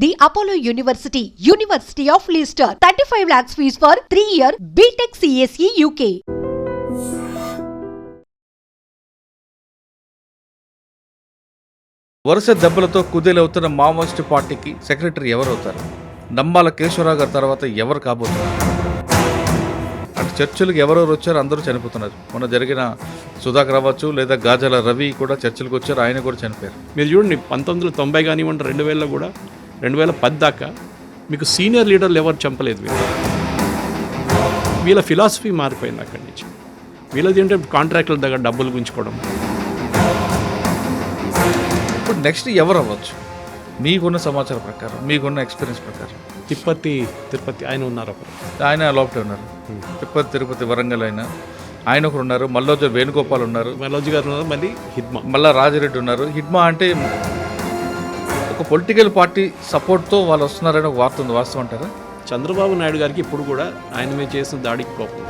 The Apollo University, University of Leicester. 35 lakhs fees for 3-year BTech CSE UK. వరుస దెబ్బలతో కుదేలవుతున్న Maoist పార్టీకి secretary ఎవరవుతారు? Nambala Keshavarao గారి తర్వాత ఎవరు కాబోతున్నారు? అంటే చర్చలకు ఎవరెవరు వచ్చారు? అందరూ చనిపోతున్నారు. మొన్న జరిగిన సుధాకర్ అవ్వచ్చు, లేదా గాజాల రవి కూడా చర్చలకు వచ్చారు, ఆయన కూడా చనిపోయారు. మీరు చూడండి 1990 కానివ్వండి, 2000 కూడా 2010 దాకా మీకు సీనియర్ లీడర్లు ఎవరు చంపలేదు. వీళ్ళ ఫిలాసఫీ మారిపోయింది అక్కడి నుంచి. వీళ్ళది ఏంటంటే కాంట్రాక్టుల దగ్గర డబ్బులు గుంచుకోవడం. ఇప్పుడు నెక్స్ట్ ఎవరు అవ్వచ్చు మీకున్న సమాచారం ప్రకారం, మీకున్న ఎక్స్పీరియన్స్ ప్రకారం? తిరుపతి ఆయన ఉన్నారు అప్పుడు, ఆయన లోపలే ఉన్నారు. తిరుపతి వరంగల్ ఆయన ఒకరు ఉన్నారు. మల్లోజు వేణుగోపాల్ ఉన్నారు, మల్లోజు గారు ఉన్నారు. మళ్ళీ మళ్ళా రాజిరెడ్డి ఉన్నారు. హిడ్మా అంటే ఒక పొలిటికల్ పార్టీ సపోర్ట్తో వాళ్ళు వస్తున్నారని ఒక వార్త ఉంది, వాస్తవం అంటారా? చంద్రబాబు నాయుడు గారికి ఇప్పుడు కూడా ఆయన మీద చేసిన దాడికి కోపం.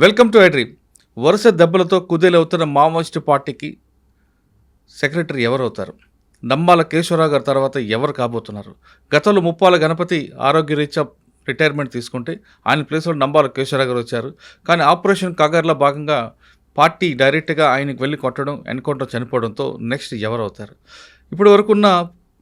Welcome to iDream. వరుస దెబ్బలతో కుదేలవుతున్న మావోయిస్టు పార్టీకి సెక్రటరీ ఎవరవుతారు? నంబాల కేశవరావు గారి తర్వాత ఎవరు కాబోతున్నారు? గతంలో ముప్పాల గణపతి ఆరోగ్యరీత్యా రిటైర్మెంట్ తీసుకుంటే ఆయన ప్లేస్లో నంబాల కేశవరావు గారు వచ్చారు. కానీ ఆపరేషన్ కాగర్లో భాగంగా పార్టీ డైరెక్ట్గా ఆయనకు వెళ్ళి కొట్టడం, ఎన్కౌంటర్ చనిపోవడంతో నెక్స్ట్ ఎవరు అవుతారు? ఇప్పటి వరకు ఉన్న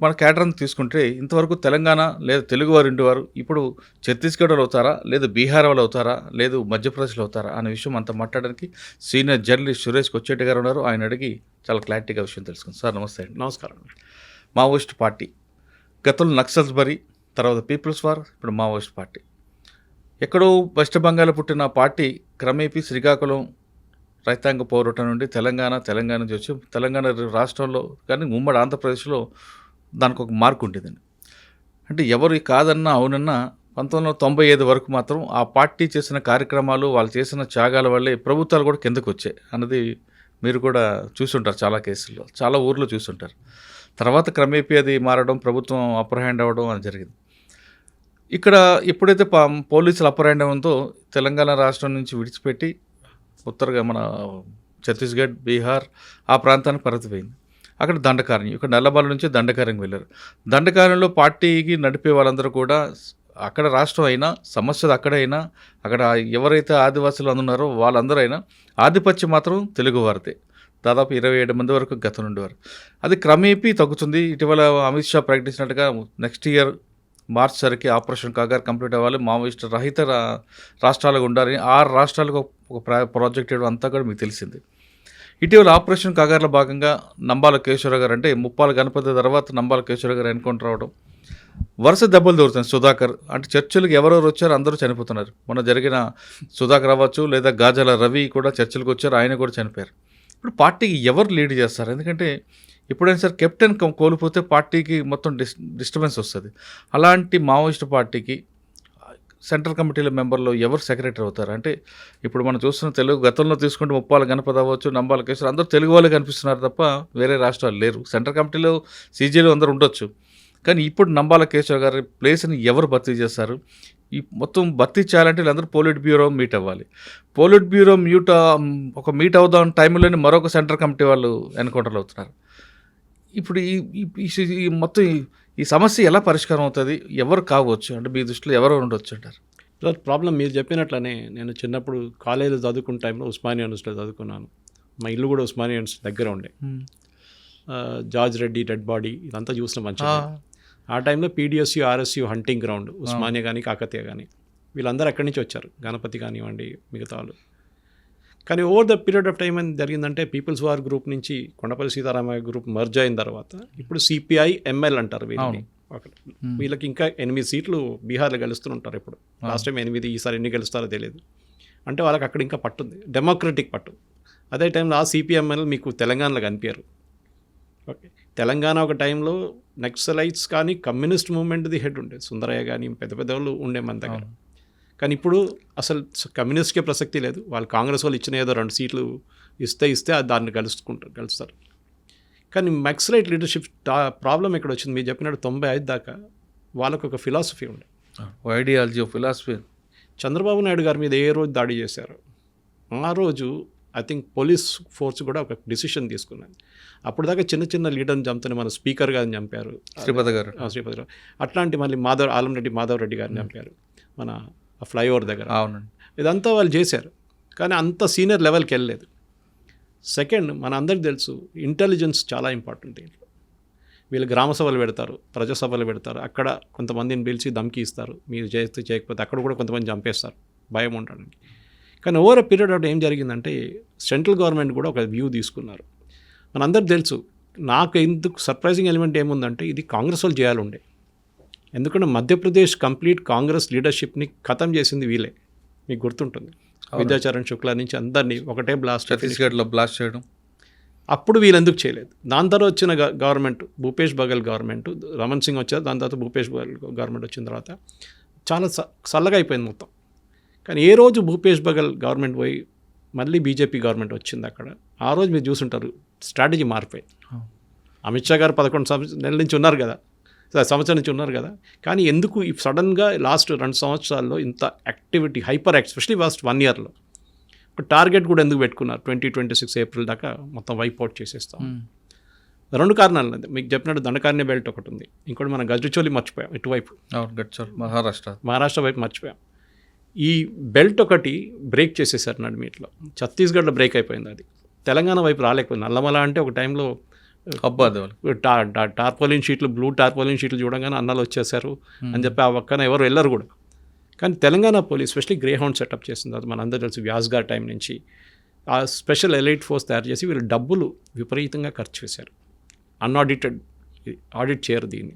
మన క్యాడర్ని తీసుకుంటే ఇంతవరకు తెలంగాణ లేదా తెలుగు వారు ఉండేవారు. ఇప్పుడు ఛత్తీస్గఢ్ వాళ్ళు అవుతారా, లేదా బీహార్ వాళ్ళు అవుతారా, లేదు మధ్యప్రదేశ్లో అవుతారా అనే విషయం అంతా మాట్లాడడానికి సీనియర్ జర్నలిస్ట్ సురేష్ కొచ్చేటి గారు ఉన్నారు. ఆయన అడిగి చాలా క్లారిటీగా విషయం తెలుసుకుంది. సార్ నమస్తే అండి. నమస్కారం. మావోయిస్ట్ పార్టీ గతంలో నక్సల్స్బరీ, తర్వాత పీపుల్స్ వార్, ఇప్పుడు మావోయిస్ట్ పార్టీ. ఎక్కడో వెస్ట్ బెంగాల్ పుట్టిన పార్టీ క్రమేపీ శ్రీకాకుళం రైతాంగ పోరాటం నుండి తెలంగాణ నుంచి వచ్చి తెలంగాణ రాష్ట్రంలో కానీ ఉమ్మడి ఆంధ్రప్రదేశ్లో దానికి ఒక మార్కు ఉంటుందండి. అంటే ఎవరు కాదన్నా అవునన్నా 1995 వరకు మాత్రం ఆ పార్టీ చేసిన కార్యక్రమాలు, వాళ్ళు చేసిన త్యాగాల వల్లే ప్రభుత్వాలు కూడా కిందకు వచ్చాయి అన్నది మీరు కూడా చూసుంటారు. చాలా కేసుల్లో, చాలా ఊర్లో చూసుంటారు. తర్వాత క్రమేపీ అది మారడం, ప్రభుత్వం అప్పర్ హ్యాండ్ అవ్వడం అని జరిగింది. ఇక్కడ ఎప్పుడైతే పోలీసులు అప్పర్ హ్యాండ్ అవ్వడంతో తెలంగాణ రాష్ట్రం నుంచి విడిచిపెట్టి ఉత్తరగా మన ఛత్తీస్గఢ్, బీహార్ ఆ ప్రాంతానికి పరిధిపోయింది. అక్కడ దండకారణ్యం, ఇక్కడ నల్లమల నుంచి దండకారణ్యం వెళ్ళారు. దండకారణ్యంలో పార్టీకి నడిపే వాళ్ళందరూ కూడా అక్కడ రాష్ట్రం అయినా, సమస్యలు అక్కడైనా, అక్కడ ఎవరైతే ఆదివాసులు అందున్నారో వాళ్ళందరూ అయినా ఆధిపత్యం మాత్రం తెలుగు వారిదే. దాదాపు 27 మంది వరకు గతం ఉండేవారు. అది క్రమేపీ తగ్గుతుంది. ఇటీవల అమిత్ షా ప్రకటించినట్టుగా నెక్స్ట్ ఇయర్ మార్చ్ సరికి ఆపరేషన్ కాగర్ కంప్లీట్ అవ్వాలి, మావోయిస్ట్ రహిత రాష్ట్రాలుగా ఉండాలని 6 రాష్ట్రాలకు ఒక ప్రాజెక్ట్ ఇవ్వడం అంతా కూడా మీకు తెలిసింది. ఇటీవల ఆపరేషన్ కాగర్లో భాగంగా నంబాల కేశవరావు గారు, అంటే ముప్పాల గణపతి తర్వాత నంబాల కేశవరావు గారు ఎన్కౌంటర్ అవడం, వరుస దెబ్బలు దొరుకుతుంది. సుధాకర్ అంటే చర్చలకు ఎవరెవరు వచ్చారు? అందరూ చనిపోతున్నారు. మొన్న జరిగిన సుధాకర్ అవ్వచ్చు, లేదా గాజాల రవి కూడా చర్చలకు వచ్చారు, ఆయన కూడా చనిపోయారు. ఇప్పుడు పార్టీకి ఎవరు లీడ్ చేస్తారు? ఎందుకంటే ఎప్పుడైనా సరే కెప్టెన్ కోల్పోతే పార్టీకి మొత్తం డిస్టర్బెన్స్ వస్తుంది. అలాంటి మావోయిస్ట్ పార్టీకి సెంట్రల్ కమిటీల మెంబర్లో ఎవరు సెక్రటరీ అవుతారు? అంటే ఇప్పుడు మనం చూస్తున్న తెలుగు గతంలో తీసుకుంటే ముప్పాల గణపతి అవ్వచ్చు, నంబాల కేశవరావు అందరూ తెలుగు వాళ్ళే కనిపిస్తున్నారు తప్ప వేరే రాష్ట్రాలు లేరు. సెంట్రల్ కమిటీలో సీజీలో అందరూ ఉండొచ్చు. కానీ ఇప్పుడు నంబాల కేశవరావు గారి ప్లేస్ని ఎవరు భర్తీ చేస్తారు? ఈ మొత్తం భర్తీ చేయాలంటే వీళ్ళందరూ పోలిట్ బ్యూరో మీట్ అవ్వాలి. పోలిట్ బ్యూరో ఒక మీట్ అవుదాం టైంలోనే మరొక సెంట్రల్ కమిటీ వాళ్ళు ఎన్కౌంటర్లు అవుతున్నారు. ఇప్పుడు ఈ మొత్తం ఈ సమస్య ఎలా పరిష్కారం అవుతుంది? ఎవరు కావచ్చు? అంటే మీ దృష్టిలో ఎవరు ఉండొచ్చు అంటారు? ప్రాబ్లం మీరు చెప్పినట్లనే నేను చిన్నప్పుడు కాలేజీలో చదువుకున్న టైంలో ఉస్మానియా యూనివర్సిటీలో చదువుకున్నాను. మా ఇల్లు కూడా ఉస్మానియా యూనివర్సిటీ దగ్గర ఉండే. జార్జ్ రెడ్డి డెడ్ బాడీ ఇదంతా చూసిన మంచిగా. ఆ టైంలో PDSU, RSU hunting ground Osmania కానీ కాకతీయ కానీ వీళ్ళందరూ అక్కడి నుంచి వచ్చారు, గణపతి కానివ్వండి మిగతా వాళ్ళు. కానీ over the period of time ఏం జరిగిందంటే పీపుల్స్ వార్ గ్రూప్ నుంచి కొండపల్లి సీతారామయ్య గ్రూప్ మర్జ్ అయిన తర్వాత ఇప్పుడు సిపిఐ ఎంఎల్ అంటారు వీళ్ళని. వీళ్ళకి ఇంకా 8 సీట్లు బీహార్లో గెలుస్తుంటారు. ఇప్పుడు లాస్ట్ టైం 8, ఈసారి ఎన్ని గెలుస్తారో తెలియదు. అంటే వాళ్ళకి అక్కడ ఇంకా పట్టుంది, డెమోక్రటిక్ పట్టు. అదే టైంలో ఆ సిపిఎంఎల్ మీకు తెలంగాణలో కనిపించారు. ఓకే, తెలంగాణ ఒక టైంలో నక్సలైట్స్ కానీ కమ్యూనిస్ట్ మూవ్మెంట్ది హెడ్ ఉండే సుందరయ్య కానీ పెద్ద పెద్ద వాళ్ళు ఉండే మన దగ్గర. కానీ ఇప్పుడు అసలు కమ్యూనిస్ట్కే ప్రసక్తి లేదు. వాళ్ళు కాంగ్రెస్ వాళ్ళు ఇచ్చిన ఏదో 2 సీట్లు ఇస్తే దాన్ని గెలుస్తారు. కానీ నక్సలైట్ లీడర్షిప్ ప్రాబ్లం ఎక్కడ వచ్చింది? మీరు చెప్పినట్టు 95 దాకా వాళ్ళకు ఒక ఫిలాసఫీ ఉండే, ఐడియాలజీ, ఫిలాసఫీ. చంద్రబాబు నాయుడు గారి మీద ఏ రోజు దాడి చేశారు ఆ రోజు ఐ థింక్ పోలీస్ ఫోర్స్ కూడా ఒక డిసిషన్ తీసుకున్నది. అప్పుడు దాకా చిన్న చిన్న లీడర్ని చంపుతానే మన స్పీకర్ గారిని చంపారు, శ్రీపతి గారు. అట్లాంటి మళ్ళీ ఆలంరెడ్డి మాధవ్ రెడ్డి గారిని చంపారు మన ఫ్లైఓవర్ దగ్గర. అవునండి. ఇదంతా వాళ్ళు చేశారు, కానీ అంత సీనియర్ లెవెల్కి వెళ్ళలేదు. సెకండ్, మన అందరికి తెలుసు ఇంటెలిజెన్స్ చాలా ఇంపార్టెంట్. దీంట్లో వీళ్ళు గ్రామ సభలు పెడతారు, ప్రజాసభలు పెడతారు, అక్కడ కొంతమందిని పిలిచి ధమ్కి ఇస్తారు, మీరు చేస్తే చేయకపోతే అక్కడ కూడా కొంతమంది చంపేస్తారు భయం ఉండడానికి. కానీ ఓవర్ ఎ పీరియడ్ ఆఫ్ ఏం జరిగిందంటే సెంట్రల్ గవర్నమెంట్ కూడా ఒక వ్యూ తీసుకున్నారు. మనందరికి తెలుసు, నాకు ఎందుకు సర్ప్రైజింగ్ ఎలిమెంట్ ఏముందంటే ఇది కాంగ్రెస్ వాళ్ళు చేయాలండే. ఎందుకంటే మధ్యప్రదేశ్ కంప్లీట్ కాంగ్రెస్ లీడర్షిప్ని ఖతం చేసింది వీళ్ళే, మీకు గుర్తుంటుంది. విద్యాచరణ్ శుక్లా నుంచి అందరినీ ఒకటే బ్లాస్ట్, ఛత్తీస్గఢ్లో బ్లాస్ట్ చేయడం. అప్పుడు వీళ్ళు ఎందుకు చేయలేదు? దాని తర్వాత వచ్చిన గవర్నమెంట్ భూపేష్ బఘెల్ గవర్నమెంట్, రమణ్ సింగ్ వచ్చారు, దాని తర్వాత భూపేష్ బఘెల్ గవర్నమెంట్ వచ్చిన తర్వాత చాలా చల్లగా అయిపోయింది మొత్తం. కానీ ఏ రోజు భూపేష్ బఘెల్ గవర్నమెంట్ పోయి మళ్ళీ బీజేపీ గవర్నమెంట్ వచ్చింది అక్కడ, ఆ రోజు మీరు చూసుంటారు స్ట్రాటజీ మారిపోయింది. అమిత్ షా గారు 11 నెలల నుంచి ఉన్నారు కదా, సంవత్సరం నుంచి ఉన్నారు కదా, కానీ ఎందుకు సడన్గా లాస్ట్ 2 సంవత్సరాల్లో ఇంత యాక్టివిటీ, హైపర్ ఎస్పెషలీ లాస్ట్ 1 ఇయర్లో ఒక టార్గెట్ కూడా ఎందుకు పెట్టుకున్నారు? 2026 ఏప్రిల్ దాకా మొత్తం వైప్అవుట్ చేసేస్తాం. 2 కారణాలు. మీకు చెప్పినట్టు దండకారణ్య బెల్ట్ ఒకటి ఉంది, ఇంకోటి మనం గడ్చిచోలి మర్చిపోయాం, ఇటువైపు మహారాష్ట్ర వైపు మర్చిపోయాం. ఈ బెల్ట్ ఒకటి బ్రేక్ చేసేసారు నడిమిట్లో. ఛత్తీస్గఢ్లో బ్రేక్ అయిపోయింది, అది తెలంగాణ వైపు రాలేకపోయింది. నల్లమల అంటే ఒక టైంలో టార్పోలిన్ షీట్లు, బ్లూ టార్పోలిన్ షీట్లు చూడగానే అన్నాలు వచ్చేసారు అని చెప్పి ఆ పక్కన ఎవరు వెళ్ళరు కూడా. కానీ Telangana police specially grey hound setup చేసింది. అది మనందరూ తెలుసు, వ్యాస్గార్ టైం నుంచి ఆ స్పెషల్ ఎలైట్ ఫోర్స్ తయారు చేసి వీళ్ళు డబ్బులు విపరీతంగా ఖర్చు చేశారు. అన్ఆడిటెడ్, ఆడిట్ చేయరు దీన్ని.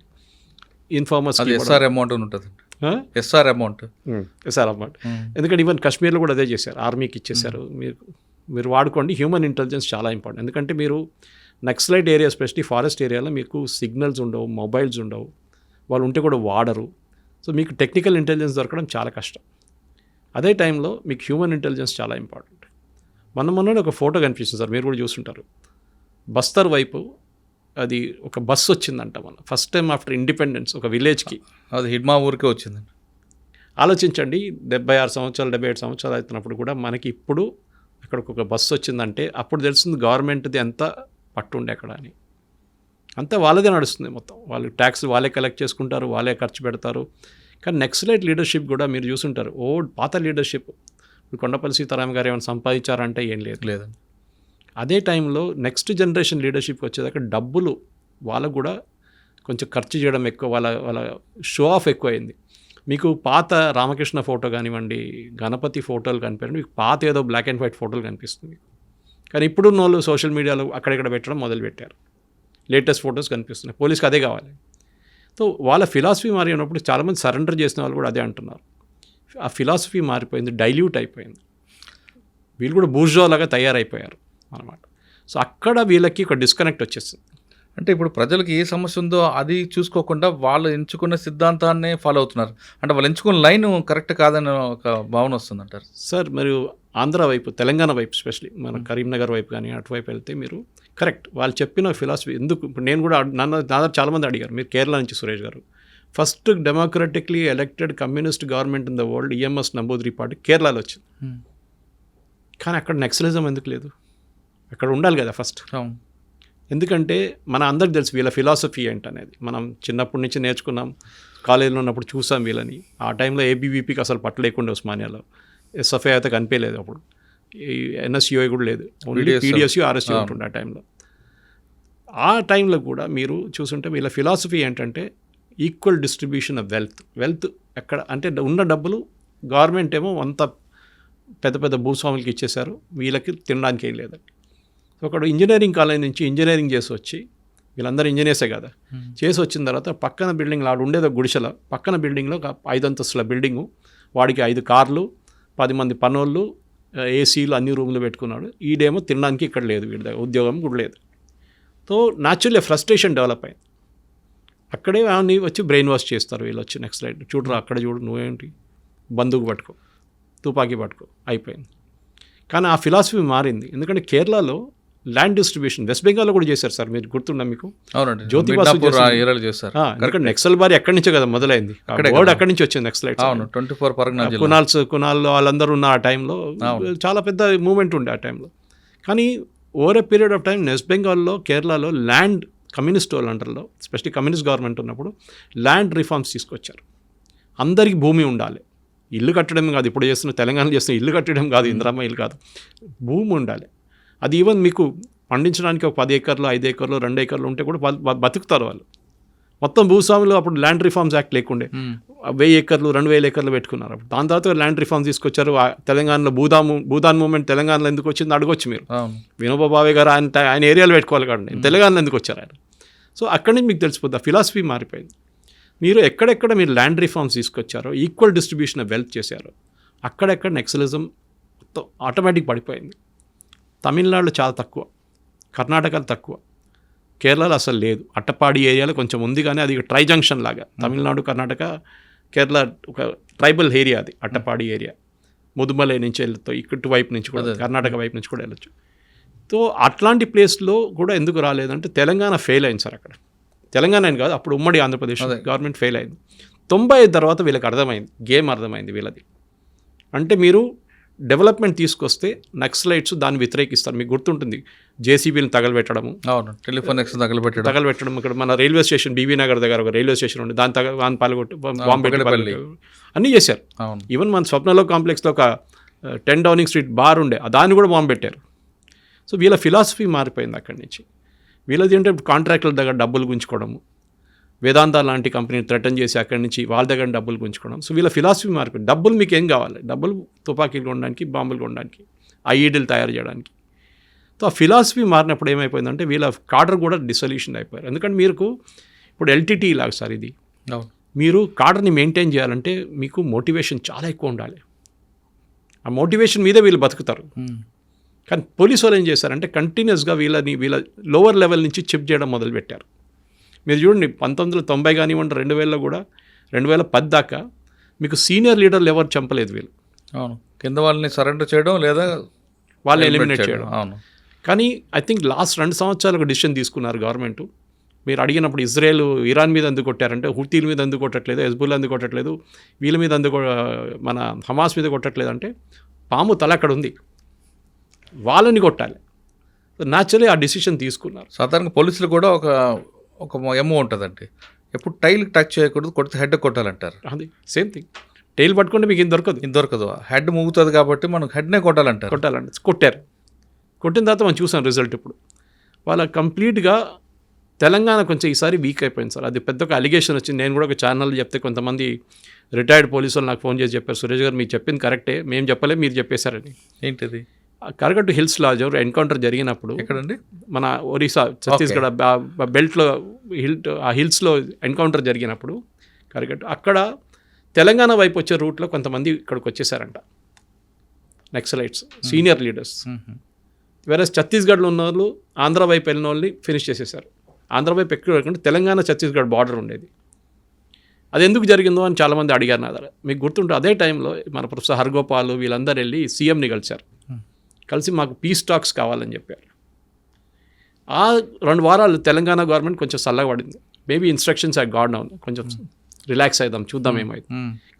ఇన్ఫార్మర్స్ ఎస్ఆర్ అమౌంట్ ఉంటుంది, ఎస్ఆర్ అమౌంట్. ఎందుకంటే ఈవెన్ కాశ్మీర్లో కూడా అదే చేశారు, ఆర్మీకి ఇచ్చేశారు. మీరు వాడుకోండి. హ్యూమన్ ఇంటెలిజెన్స్ చాలా ఇంపార్టెంట్. ఎందుకంటే మీరు నక్సలైట్ ఏరియా, ఎస్పెషలీ ఫారెస్ట్ ఏరియాలో మీకు సిగ్నల్స్ ఉండవు, మొబైల్స్ ఉండవు, వాళ్ళు ఉంటే కూడా వాడరు. సో మీకు టెక్నికల్ ఇంటెలిజెన్స్ దొరకడం చాలా కష్టం. అదే టైంలో మీకు హ్యూమన్ ఇంటెలిజెన్స్ చాలా ఇంపార్టెంట్. మొన్న ఒక ఫోటో కనిపిస్తుంది సార్, మీరు కూడా చూస్తుంటారు. బస్తర్ వైపు అది ఒక బస్సు వచ్చిందంట, మన ఫస్ట్ టైం ఆఫ్టర్ ఇండిపెండెన్స్ ఒక విలేజ్కి. అది హిడ్మా ఊరికే వచ్చిందండి. ఆలోచించండి, 76 సంవత్సరాలు 77 సంవత్సరాలు అవుతున్నప్పుడు కూడా మనకి ఇప్పుడు అక్కడికి ఒక బస్సు వచ్చిందంటే అప్పుడు తెలుస్తుంది గవర్నమెంట్ది ఎంత పట్టుండే అక్కడ అని. అంతా వాళ్ళదే నడుస్తుంది మొత్తం. వాళ్ళు ట్యాక్స్ వాళ్ళే కలెక్ట్ చేసుకుంటారు, వాళ్ళే ఖర్చు పెడతారు. కానీ నెక్సలైట్ లీడర్షిప్ కూడా మీరు చూసుంటారు, పాత లీడర్షిప్. ఇప్పుడు కొండపల్లి సీతారాం గారు ఏమైనా సంపాదించారంటే ఏం లేదండి. అదే టైంలో నెక్స్ట్ జనరేషన్ లీడర్షిప్కి వచ్చేదాకా డబ్బులు వాళ్ళకు కూడా కొంచెం ఖర్చు చేయడం ఎక్కువ, వాళ్ళ షో ఆఫ్ ఎక్కువైంది. మీకు పాత రామకృష్ణ ఫోటో కానివ్వండి, గణపతి ఫోటోలు కనిపించండి, మీకు పాత ఏదో బ్లాక్ అండ్ వైట్ ఫోటోలు కనిపిస్తుంది. కానీ ఇప్పుడు వాళ్ళు సోషల్ మీడియాలో అక్కడెక్కడ పెట్టడం మొదలుపెట్టారు, లేటెస్ట్ ఫొటోస్ కనిపిస్తున్నాయి. పోలీస్కి అదే కావాలి. సో వాళ్ళ ఫిలాసఫీ మారినప్పుడు చాలామంది సరెండర్ చేసిన వాళ్ళు కూడా అదే అంటున్నారు. ఆ ఫిలాసఫీ మారిపోయింది, డైల్యూట్ అయిపోయింది. వీళ్ళు కూడా బూర్జోలాగా తయారైపోయారు అన్నమాట. సో అక్కడ వీళ్ళకి ఒక డిస్కనెక్ట్ వచ్చేస్తుంది. అంటే ఇప్పుడు ప్రజలకు ఏ సమస్య ఉందో అది చూసుకోకుండా వాళ్ళు ఎంచుకున్న సిద్ధాంతాన్నే ఫాలో అవుతున్నారు. అంటే వాళ్ళు ఎంచుకున్న లైన్ కరెక్ట్ కాదని ఒక భావన వస్తుంది అంటారు సార్. మీరు ఆంధ్ర వైపు, తెలంగాణ వైపు, ఎస్పెషలీ మన కరీంనగర్ వైపు కానీ అటువైపు వెళ్తే మీరు కరెక్ట్ వాళ్ళు చెప్పిన ఫిలాసఫీ ఎందుకు. ఇప్పుడు నేను కూడా నా దగ్గర చాలామంది అడిగారు, మీరు కేరళ నుంచి సురేష్ గారు, first democratically elected communist government in the world EMS Namboodiri party కేరళలో వచ్చింది. కానీ అక్కడ నక్సలిజం ఎందుకు లేదు? అక్కడ ఉండాలి కదా ఫస్ట్. ఎందుకంటే మన అందరికి తెలుసు వీళ్ళ ఫిలాసఫీ ఏంటనేది. మనం చిన్నప్పటి నుంచి నేర్చుకున్నాం, కాలేజీలో ఉన్నప్పుడు చూసాం వీళ్ళని. ఆ టైంలో ఏబీవీపీకి అసలు పట్టలేకుండా ఉస్మానియాలో, ఎస్ఎఫ్ఐ అయితే కనిపించలేదు అప్పుడు, ఎన్ఎస్యుఐ కూడా లేదు, ఓన్లీ పీడిఎస్యు ఆర్ఎస్యు ఉంటుండే ఆ టైంలో. ఆ టైంలో కూడా మీరు చూసుంటే వీళ్ళ ఫిలాసఫీ ఏంటంటే ఈక్వల్ డిస్ట్రిబ్యూషన్ ఆఫ్ వెల్త్ ఎక్కడ అంటే ఉన్న డబ్బులు గవర్నమెంట్ ఏమో అంత పెద్ద పెద్ద భూస్వాములకి ఇచ్చేశారు, వీళ్ళకి తినడానికి ఏం లేదండి. ఒకడు ఇంజనీరింగ్ కాలేజ్ నుంచి ఇంజనీరింగ్ చేసి వచ్చి, వీళ్ళందరూ ఇంజనీర్సే కదా, చేసి వచ్చిన తర్వాత పక్కన బిల్డింగ్లో ఆడు ఉండేది గుడిసెల పక్కన బిల్డింగ్లో ఒక 5 అంతస్తుల బిల్డింగు, వాడికి 5 కార్లు, 10 మంది పనోళ్ళు, ఏసీలు, అన్ని రూములు పెట్టుకున్నాడు. ఈడేమో తినడానికి ఇక్కడ లేదు, వీడి దగ్గర ఉద్యోగం కూడా లేదు. సో న్యాచురల్లీ ఫ్రస్ట్రేషన్ డెవలప్ అయింది. అక్కడే ఆమెని వచ్చి బ్రెయిన్ వాష్ చేస్తారు వీళ్ళు వచ్చి. నెక్స్ట్ లైట్ చూడరా, అక్కడ చూడు, నువ్వేంటి బందూకు పట్టుకో, తుపాకీ పట్టుకో, అయిపోయింది. కానీ ఆ ఫిలాసఫీ మారింది. ఎందుకంటే కేరళలో ల్యాండ్ డిస్ట్రిబ్యూషన్ వెస్ట్ బెంగాల్లో కూడా చేశారు సార్, మీరు గుర్తుందా మీకు? అవునండి, జ్యోతి చేశారు. ఎందుకంటే నక్సల్ బారి ఎక్కడి నుంచో కదా మొదలైంది, వర్డ్ అక్కడి నుంచి వచ్చింది నక్సలైట్. 24 కునాల్లో వాళ్ళందరూ ఉన్న ఆ టైంలో చాలా పెద్ద మూవ్మెంట్ ఉండే ఆ టైంలో. కానీ over a period of time west బెంగాల్లో, కేరళలో ల్యాండ్ కమ్యూనిస్ట్ వాళ్ళ అండర్లో, స్పెషల్లీ కమ్యూనిస్ట్ గవర్నమెంట్ ఉన్నప్పుడు ల్యాండ్ రిఫార్మ్స్ తీసుకొచ్చారు. అందరికీ భూమి ఉండాలి, ఇల్లు కట్టడం కాదు, ఇప్పుడు చేస్తున్న తెలంగాణలో చేస్తున్న ఇల్లు కట్టడం కాదు, ఇందిరమ్మ ఇల్లు కాదు, భూమి ఉండాలి. అది ఈవెన్ మీకు పండించడానికి ఒక 10 ఎకర్లు, 5 ఎకర్లు, 2 ఎకర్లు ఉంటే కూడా బతుకుతారు వాళ్ళు. మొత్తం భూస్వాములు అప్పుడు ల్యాండ్ రిఫార్మ్స్ యాక్ట్ లేకుండే 1000 ఎకర్లు, 2000 ఎకర్లు పెట్టుకున్నారు. అప్పుడు దాని తర్వాత ల్యాండ్ రిఫార్మ్స్ తీసుకొచ్చారు. తెలంగాణలో భూదాన్ మూవ్మెంట్ తెలంగాణలో ఎందుకు వచ్చింది అడగొచ్చు మీరు. వినోబా భావే గారు ఆయన ఏరియాలో పెట్టుకోవాలి కాబట్టి తెలంగాణలో ఎందుకు వచ్చారు ఆయన. సో అక్కడి నుంచి మీకు తెలిసిపోద్ది ఫిలాసఫీ మారిపోయింది. మీరు ఎక్కడెక్కడ మీరు ల్యాండ్ రిఫార్మ్స్ తీసుకొచ్చారో, ఈక్వల్ డిస్ట్రిబ్యూషన్ ఆఫ్ వెల్త్ చేశారో, అక్కడెక్కడ నెక్సలిజం ఆటోమేటిక్ పడిపోయింది. తమిళనాడులో చాలా తక్కువ, కర్ణాటకలో తక్కువ, కేరళలో అసలు లేదు. అట్టపాడి ఏరియాలో కొంచెం ఉంది, కానీ అది ట్రై జంక్షన్ లాగా. తమిళనాడు, కర్ణాటక, కేరళ ఒక ట్రైబల్ ఏరియా అది అట్టపాడి ఏరియా. ముదుమలై నుంచి వెళ్ళొచ్చు, ఇటు వైపు నుంచి కూడా, కర్ణాటక వైపు నుంచి కూడా వెళ్ళొచ్చు. సో అట్లాంటి ప్లేస్లో కూడా ఎందుకు రాలేదంటే తెలంగాణ ఫెయిల్ అయింది సార్. అక్కడ తెలంగాణ అని కాదు, అప్పుడు ఉమ్మడి ఆంధ్రప్రదేశ్ గవర్నమెంట్ ఫెయిల్ అయింది. 95 తర్వాత వీళ్ళకి అర్థమైంది, గేమ్ అర్థమైంది వీళ్ళది. అంటే మీరు డెవలప్మెంట్ తీసుకొస్తే నక్సలైట్స్ దాన్ని వ్యతిరేకిస్తారు. మీకు గుర్తుంటుంది జేసీబీని తగలబెట్టడము, టెలిఫోన్ తగలబెట్టడం. ఇక్కడ మన రైల్వే స్టేషన్ బీబీ నగర్ దగ్గర ఒక రైల్వే స్టేషన్ ఉంది, దాని పాల్గొట్టి బాంబు అన్నీ చేశారు. ఈవెన్ మన స్వప్నలో కాంప్లెక్స్లో ఒక 10 డౌనింగ్ స్ట్రీట్ బార్ ఉండే, దాన్ని కూడా బాంబు పెట్టారు. సో వీళ్ళ ఫిలాసఫీ మారిపోయింది అక్కడి నుంచి. వీళ్ళది ఏంటంటే కాంట్రాక్టుల దగ్గర డబ్బులు గుంజుకోవడము, వేదాంత లాంటి కంపెనీని థ్రెటన్ చేసి అక్కడి నుంచి వాళ్ళ దగ్గర డబ్బులు గుంజుకోవడం. సో వీళ్ళ ఫిలాసఫీ మారిపోయింది. డబ్బులు మీకు ఏం కావాలి? డబ్బులు తుపాకీలు కొనడానికి, బాంబులు కొనడానికి, ఐఈడీలు తయారు చేయడానికి. సో ఆ ఫిలాసఫీ మారినప్పుడు ఏమైపోయిందంటే వీళ్ళ కాడర్ కూడా డిసొల్యూషన్ అయిపోయారు. ఎందుకంటే మీకు ఇప్పుడు ఎల్టీటీ లాగా సార్ ఇది, మీరు కాడర్ని మెయింటైన్ చేయాలంటే మీకు మోటివేషన్ చాలా ఎక్కువ ఉండాలి. ఆ మోటివేషన్ మీదే వీళ్ళు బతుకుతారు. కానీ పోలీసు వాళ్ళు ఏం చేశారంటే కంటిన్యూస్గా వీళ్ళ లోవర్ లెవెల్ నుంచి చిప్ చేయడం మొదలుపెట్టారు. మీరు చూడండి 1990 కానివ్వండి, 2000లో కూడా 2010 దాకా మీకు సీనియర్ లీడర్లు ఎవరు చంపలేదు వీళ్ళు. అవును, కింద వాళ్ళని సరెండర్ చేయడం లేదా వాళ్ళని ఎలిమినేట్ చేయడం. అవును. కానీ ఐ థింక్ లాస్ట్ 2 సంవత్సరాలకు డిసిషన్ తీసుకున్నారు గవర్నమెంట్. మీరు అడిగినప్పుడు ఇజ్రాయెల్ ఇరాన్ మీద ఎందుకు కొట్టారంటే హుతీల మీద ఎందుకు కొట్టట్లేదు, హెజ్బుల్లా ఎందుకు కొట్టట్లేదు, వీళ్ళ మీద ఎందుకు మన హమాస్ మీద కొట్టట్లేదు అంటే పాము తల అక్కడ ఉంది, వాళ్ళని కొట్టాలి. న్యాచురలీ ఆ డిసిషన్ తీసుకున్నారు. సాధారణంగా పోలీసులు కూడా ఒక ఎమ్మో ఉంటుందండి, ఎప్పుడు టైల్ టచ్ చేయకూడదు, కొడితే హెడ్ కొట్టాలంటారు. అది సేమ్ థింగ్. టైల్ పట్టుకుంటే మీకు ఇది దొరకదు, హెడ్ మూగుతుంది కాబట్టి మనం హెడ్నే కొట్టాలంటే కొట్టారు. కొట్టిన తర్వాత మనం చూసాం రిజల్ట్. ఇప్పుడు వాళ్ళ కంప్లీట్గా తెలంగాణ కొంచెం ఈసారి వీక్ అయిపోయింది సార్. అది పెద్ద ఒక అలిగేషన్ వచ్చింది. నేను కూడా ఒక ఛానల్ చెప్తే కొంతమంది రిటైర్డ్ పోలీసు వాళ్ళు నాకు ఫోన్ చేసి చెప్పారు, సురేష్ గారు మీరు చెప్పింది కరెక్టే, మేము చెప్పలే మీరు చెప్పేశారని. ఏంటిది? కరగట్టు హిల్స్లో ఎన్కౌంటర్ జరిగినప్పుడు, ఎక్కడండి? మన ఒరిస్సా ఛత్తీస్గఢ్ బెల్ట్లో ఆ హిల్స్లో ఎన్కౌంటర్ జరిగినప్పుడు కరగట్టు, అక్కడ తెలంగాణ వైపు వచ్చే రూట్లో కొంతమంది ఇక్కడికి వచ్చేసారంట నక్సలైట్స్, సీనియర్ లీడర్స్. వేరే ఛత్తీస్గఢ్లో ఉన్న వాళ్ళు ఆంధ్ర వైపు వెళ్ళిన వాళ్ళని ఫినిష్ చేసేసారు. ఆంధ్ర వైపు ఎక్కడ వెళ్ళకుండా తెలంగాణ ఛత్తీస్గఢ్ బార్డర్ ఉండేది. అది ఎందుకు జరిగిందో అని చాలామంది అడిగారు నా దగ్గర. మీకు గుర్తుంటే అదే టైంలో మన ప్రొఫెసర్ హర్గోపాల్ వీళ్ళందరూ వెళ్ళి సీఎంని కలిశారు. కలిసి మాకు పీస్ టాక్స్ కావాలని చెప్పారు. ఆ 2 వారాలు తెలంగాణ గవర్నమెంట్ కొంచెం చల్లగా పడింది. Maybe instructions are got down, కొంచెం రిలాక్స్ అవుదాం, చూద్దాం ఏమైంది.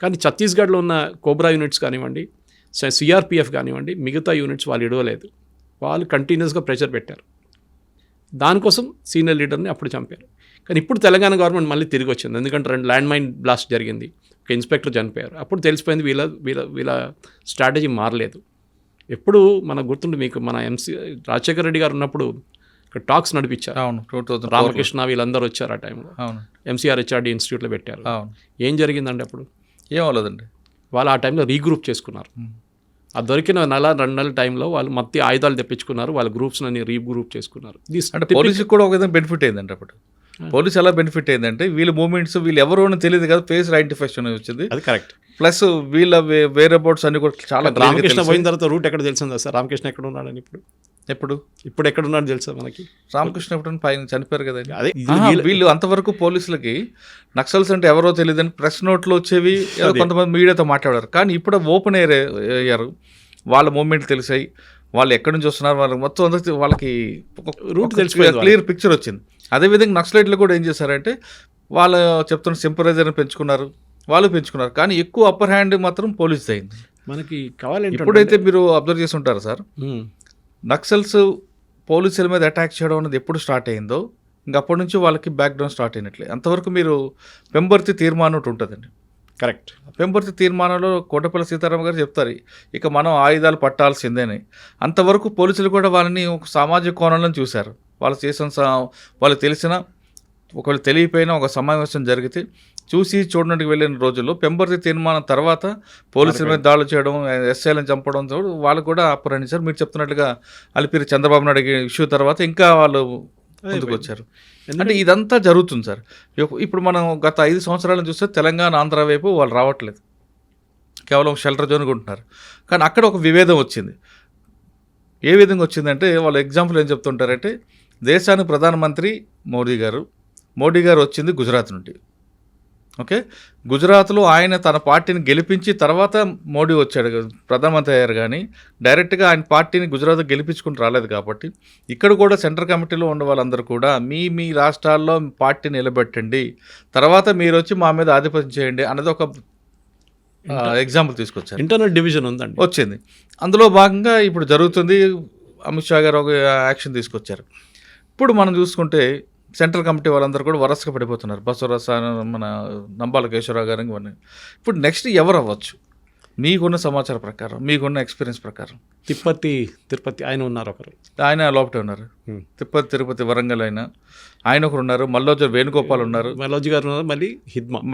కానీ ఛత్తీస్గఢ్లో ఉన్న కోబ్రా యూనిట్స్ కానివ్వండి, సిఆర్పిఎఫ్ కానివ్వండి, మిగతా యూనిట్స్ వాళ్ళు ఇడవలేదు. వాళ్ళు కంటిన్యూస్గా ప్రెషర్ పెట్టారు. దానికోసం సీనియర్ లీడర్ని అప్పుడు చంపారు. కానీ ఇప్పుడు తెలంగాణ గవర్నమెంట్ మళ్ళీ తిరిగి వచ్చింది. ఎందుకంటే 2 ల్యాండ్ మైన్ బ్లాస్ట్ జరిగింది, ఒక ఇన్స్పెక్టర్ చనిపోయారు. అప్పుడు తెలిసిపోయింది వీళ్ళ స్ట్రాటజీ మారలేదు. ఎప్పుడు మనకు గుర్తుంటే మీకు మన రాజశేఖర రెడ్డి గారు ఉన్నప్పుడు ఇక్కడ టాక్స్ నడిపించారు. అవును, రామకృష్ణ వీళ్ళందరూ వచ్చారు ఆ టైంలో. అవును, ఎంసీఆర్ హెచ్ఆర్డీ ఇన్స్టిట్యూట్లో పెట్టారు. ఏం జరిగిందండి అప్పుడు? ఏం అవ్వలేదండి. వాళ్ళు ఆ టైంలో రీగ్రూప్ చేసుకున్నారు. ఆ దొరికిన 1-2 నెలల టైంలో వాళ్ళు మత్తి ఆయుధాలు తెప్పించుకున్నారు, వాళ్ళ గ్రూప్స్ అన్ని రీగ్రూప్ చేసుకున్నారు. అంటే పోలీసుకి కూడా ఒక విధంగా బెనిఫిట్ అయిందండి. అప్పుడు పోలీసు ఎలా బెనిఫిట్ అయిందంటే వీళ్ళ మూమెంట్స్ వీళ్ళు ఎవరో తెలియదు కదా, ఫేస్ ఐడెంటిఫికేషన్ వచ్చింది. అది కరెక్ట్. ప్లస్ వీళ్ళ వేరే బోర్డ్స్ అన్ని కూడా చాలా. రామకృష్ణ పోయిన తర్వాత రూట్ ఎక్కడ తెలిసిందా సార్? రామకృష్ణ ఎక్కడ ఉన్నాడని ఇప్పుడు ఎక్కడ ఉన్నాడు తెలుసా మనకి? రామకృష్ణ ఎప్పుడైనా పైన చనిపోయారు కదా. అదే వీళ్ళు అంతవరకు పోలీసులకి నక్సల్స్ అంటే ఎవరో తెలియదని ప్రెస్ నోట్లో వచ్చేవి, కొంతమంది మీడియాతో మాట్లాడారు. కానీ ఇప్పుడు ఓపెన్ ఎయిర్ అయ్యారు, వాళ్ళ మూమెంట్ తెలిసాయి, వాళ్ళు ఎక్కడి నుంచి వస్తున్నారు, వాళ్ళకి మొత్తం అందరికీ వాళ్ళకి రూట్ తెలిసిపోయింది, క్లియర్ పిక్చర్ వచ్చింది. అదేవిధంగా నక్సలైట్లు కూడా ఏం చేశారంటే వాళ్ళు చెప్తున్న సింపరైజర్ని పెంచుకున్నారు, వాళ్ళు పెంచుకున్నారు. కానీ ఎక్కువ అప్పర్ హ్యాండ్ మాత్రం పోలీస్ అయింది. మనకి కావాలంటే ఇప్పుడైతే మీరు అబ్జర్వ్ చేసి ఉంటారు సార్, నక్సల్స్ పోలీసుల మీద అటాక్ చేయడం అనేది ఎప్పుడు స్టార్ట్ అయిందో ఇంక అప్పటి నుంచి వాళ్ళకి బ్యాక్గ్రౌండ్ స్టార్ట్ అయినట్లే. అంతవరకు మీరు పెంబర్తి తీర్మానం ఒకటి ఉంటుందండి. కరెక్ట్. పెంబర్తి తీర్మానంలో కోటపల్లి సీతారామ గారు చెప్తారు ఇక మనం ఆయుధాలు పట్టాల్సిందేని. అంతవరకు పోలీసులు కూడా వాళ్ళని ఒక సామాజిక కోణంలో చూశారు. వాళ్ళు చేసిన వాళ్ళకి తెలిసిన ఒకవేళ తెలియపోయినా ఒక సమావేశం జరిగితే చూసి చూడడానికి వెళ్ళిన రోజుల్లో పెంబర్తి తీర్మానం తర్వాత పోలీసుల మీద దాడులు చేయడం, ఎస్ఐలను చంపడం వాళ్ళు కూడా అప్పరణించారు. మీరు చెప్తున్నట్లుగా అలిపిరి చంద్రబాబు నాయుడు ఇష్యూ తర్వాత ఇంకా వాళ్ళు ముందుకు వచ్చారు. అంటే ఇదంతా జరుగుతుంది సార్. ఇప్పుడు మనం గత 5 సంవత్సరాలను చూస్తే తెలంగాణ ఆంధ్ర వైపు వాళ్ళు రావట్లేదు, కేవలం షెల్టర్ జోన్గా ఉంటున్నారు. కానీ అక్కడ ఒక విభేదం వచ్చింది. ఏ విధంగా వచ్చిందంటే వాళ్ళు ఎగ్జాంపుల్ ఏం చెప్తుంటారంటే దేశానికి ప్రధానమంత్రి మోడీ గారు వచ్చింది గుజరాత్ నుండి. ఓకే, గుజరాత్లో ఆయన తన పార్టీని గెలిపించి తర్వాత మోడీ వచ్చాడు ప్రధానమంత్రి అయ్యారు. కానీ డైరెక్ట్గా ఆయన పార్టీని గుజరాత్ గెలిపించుకుని రాలేదు. కాబట్టి ఇక్కడ కూడా సెంట్రల్ కమిటీలో ఉన్న వాళ్ళందరూ కూడా మీ రాష్ట్రాల్లో పార్టీని నిలబెట్టండి, తర్వాత మీరు వచ్చి మా మీద ఆధిపత్యం చేయండి అనేది ఒక ఎగ్జాంపుల్ తీసుకొచ్చారు. ఇంటర్నల్ డివిజన్ ఉందండి, వచ్చింది. అందులో భాగంగా ఇప్పుడు జరుగుతుంది. అమిత్ షా గారు ఒక యాక్షన్ తీసుకొచ్చారు. ఇప్పుడు మనం చూసుకుంటే సెంట్రల్ కమిటీ వాళ్ళందరూ కూడా వరసగా పడిపోతున్నారు. బసవరాజ, మన నంబాల కేశవరావు గారు ఇవన్నీ. ఇప్పుడు నెక్స్ట్ ఎవరు అవ్వచ్చు మీకున్న సమాచారం ప్రకారం, మీకున్న ఎక్స్పీరియన్స్ ప్రకారం? తిరుపతి ఆయన ఉన్నారు, ఒకరు ఆయన లోపటే ఉన్నారు. తిరుపతి వరంగల్ ఆయన ఒకరు ఉన్నారు. మల్లోజు వేణుగోపాల్ ఉన్నారు, మల్లోజు గారు ఉన్నారు. మళ్ళీ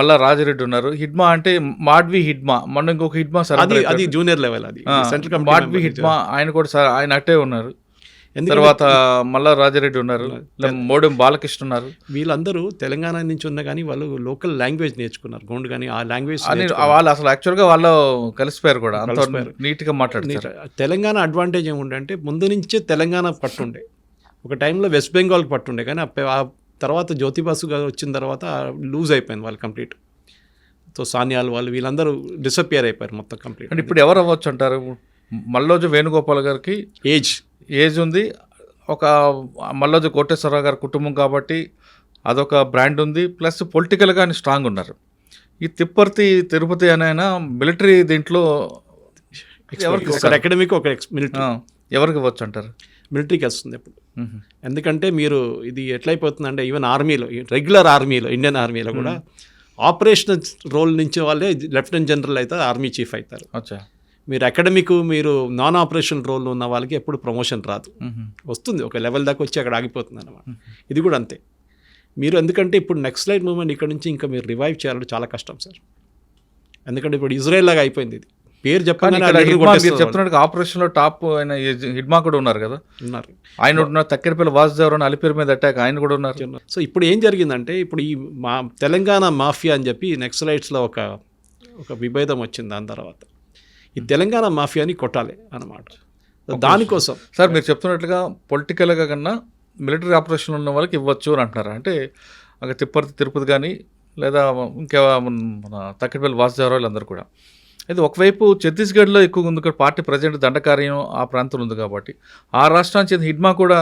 మళ్ళా రాజిరెడ్డి ఉన్నారు. హిడ్మా అంటే మాడ్వి హిడ్మా, మొన్న ఇంకొక హిడ్మా సార్, అది జూనియర్ లెవెల్, అది సెంట్రల్ మాడ్వి హిడ్మా ఆయన కూడా సార్, ఆయన అట్టే ఉన్నారు. తర్వాత మళ్ళా రాజారెడ్డి ఉన్నారు, మోడెం బాలకృష్ణ ఉన్నారు. వీళ్ళందరూ తెలంగాణ నుంచి ఉన్నా కానీ వాళ్ళు లోకల్ లాంగ్వేజ్ నేర్చుకున్నారు. గౌండ్ కానీ ఆ లాంగ్వేజ్ వాళ్ళు అసలు యాక్చువల్గా వాళ్ళు కలిసిపోయారు కూడా, నీట్గా మాట్లాడుతారు. తెలంగాణ అడ్వాంటేజ్ ఏముండే ముందు నుంచే తెలంగాణ పట్టుండే. ఒక టైంలో వెస్ట్ బెంగాల్కి పట్టుండే, కానీ ఆ తర్వాత జ్యోతిబాసు గారు వచ్చిన తర్వాత లూజ్ అయిపోయింది వాళ్ళు కంప్లీట్. సో సాన్యాలు వాళ్ళు వీళ్ళందరూ డిసపియర్ అయిపోయారు మొత్తం కంప్లీట్. అంటే ఇప్పుడు ఎవరు అవ్వచ్చు అంటారు? మల్లోజు వేణుగోపాల్ గారికి ఏజ్ ఉంది, ఒక మల్లోజు కోటేశ్వరరావు గారి కుటుంబం కాబట్టి అదొక బ్రాండ్ ఉంది, ప్లస్ పొలిటికల్గా ఆయన స్ట్రాంగ్ ఉన్నారు. ఈ తిరుపతి అయినా మిలిటరీ దీంట్లో అకాడమిక్ ఒక మిలిటరీ ఎవరికి ఇవ్వచ్చు అంటారు? మిలిటరీకి వస్తుంది ఎప్పుడు. ఎందుకంటే మీరు ఇది ఎట్లయిపోతుందంటే ఈవెన్ ఆర్మీలో, రెగ్యులర్ ఆర్మీలో, ఇండియన్ ఆర్మీలో కూడా ఆపరేషనల్ రోల్ నుంచి వాళ్ళే లెఫ్టినెంట్ జనరల్ అవుతారు, ఆర్మీ చీఫ్ అవుతారు. మీరు అకాడమిక్, మీరు నాన్ ఆపరేషన్ రోల్లో ఉన్న వాళ్ళకి ఎప్పుడు ప్రమోషన్ రాదు. వస్తుంది ఒక లెవెల్ దాకా వచ్చి అక్కడ ఆగిపోతుంది అన్నమాట. ఇది కూడా అంతే. మీరు ఎందుకంటే ఇప్పుడు నెక్స్ట్ లైట్ మూమెంట్ ఇక్కడ నుంచి ఇంకా మీరు రివైవ్ చేయాలంటే చాలా కష్టం సార్. ఎందుకంటే ఇప్పుడు ఇజ్రాయెల్ లాగా అయిపోయింది. ఇది పేరు చెప్తున్నట్టు ఆపరేషన్లో టాప్ ఆయన హిడ్మా కూడా ఉన్నారు కదా, ఉన్నారు. ఆయన ఉన్నారు. తక్కెరపల్లి వాసుదేవరావు అని అలిపేరు మీద అటాక్ ఆయన కూడా ఉన్నారు. సో ఇప్పుడు ఏం జరిగిందంటే ఇప్పుడు ఈ తెలంగాణ మాఫియా అని చెప్పి నెక్సలైట్స్లో ఒక విభేదం వచ్చింది. దాని తర్వాత ఈ తెలంగాణ మాఫియాని కొట్టాలి అన్నమాట. దానికోసం సార్ మీరు చెప్తున్నట్లుగా పొలిటికల్గా కన్నా మిలిటరీ ఆపరేషన్ ఉన్న వాళ్ళకి ఇవ్వచ్చు అని అంటున్నారు. అంటే అక్కడ తిరుపతి కానీ లేదా ఇంకా మన తక్కెరపల్లి వాసుదేవరావు అందరూ కూడా. అయితే ఒకవైపు ఛత్తీస్గఢ్లో ఎక్కువ ఉంది, పార్టీ ప్రజెంట్ దండకార్యం ఆ ప్రాంతంలో ఉంది కాబట్టి ఆ రాష్ట్రానికి చెందిన హిడ్మా కూడా